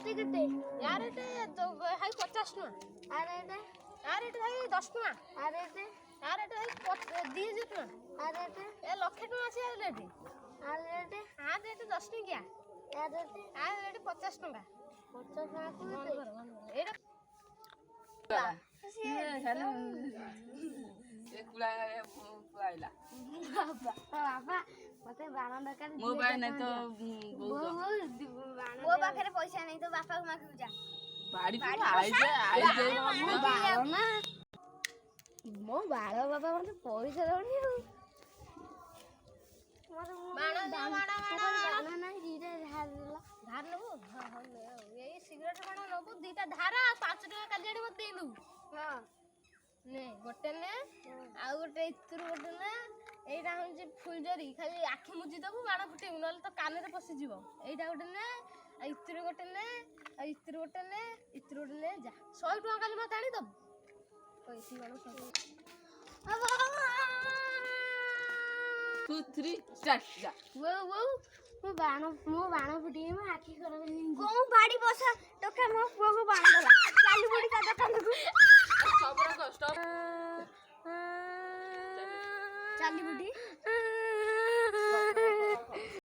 କେତେ यार ଏଟେ ହାଇ 50 ଟଙ୍କା ଆରେ ଏଟା यार ଏଟେ ହାଇ 10 ଟଙ୍କା ଆରେ ଏଟା यार ଏଟେ ହାଇ 2000 ଟଙ୍କା ଆରେ ଏଟା ଏ ଲକ୍ଷେ ଟଙ୍କା ଅଛି यार ଏଟେ ଆରେ ଏଟା यार ଏଟେ 10 ଟଙ୍କିଆ ଆରେ ଏଟା यार ଏଟେ 50 ଟଙ୍କା 50 ଟଙ୍କା କୁ ବନ୍ଦ କେତେ କର ଏଟା ବାବା ମତେ ବାଣ ଦରକାର ମୋବାଇଲ ନାହିଁ ତ ମୋ ପାଖରେ ପଇସା ନାହିଁ ତ ବାପାକୁ ମାଗିବୁ ଯା ମୋ ବାଳ ବାବା ମତେ ପଇସା ଦଉନି ଆଉ ବାଣ ଦିଅ ବାଣ ବାଣ ନାହିଁ ଦିଟା ଧାର ଦେଲା ଧାର ନେବୁ ହଁ ହଁ ନେ ଆଉ ଏଇ ସିଗାରେଟ ବାଣ ନେବୁ ଦିଟା ଧାର 5 ଟଙ୍କା କାଲି ଆଡେ ମତେ ଦେଇଦେବୁ ହଁ ନେ ଗୋଟେ ନେ ଆଉ ଗୋଟେ ଇତୁରୁ ଗୋଟେ ନେ ଏଇଟା ହଉଛି ଫୁଲଝରି ଖାଲି ଆଖି ମୁଜି ଦବୁ ବାଣ ଫୁଟେଇବୁ ନହେଲେ ତ କାନରେ ପଶିଯିବ ଏଇଟା ଗୋଟେ ନେ ଆଉ ଇତୁରୁ ଗୋଟେ ନେ ଆଉ ଇତୁରୁ ଗୋଟେ ନେ ଇତୁରୁ ଗୋଟେ ନେ ଯା 100 ଟଙ୍କା କାଲି ମତେ ଆଣିଦବୁ ପଇସା ବାଣ ସବୁ 2 3 ଷ୍ଟାର୍ଟ ଯା ମୋ ବାଣ ଫୁଟିକି ମୋ ଆଖି ଖରାପ ହେଇଯାଇଛି କୋଉ ବାଡି ବସା ଟୋକା ମୋ ପୁଅକୁ ବାଣ ଦେଲା ଚାଲି ପଡି ତା ଦୋକାନକୁ ଖବର କ ଷ୍ଟପ ଚାଲି ପଡି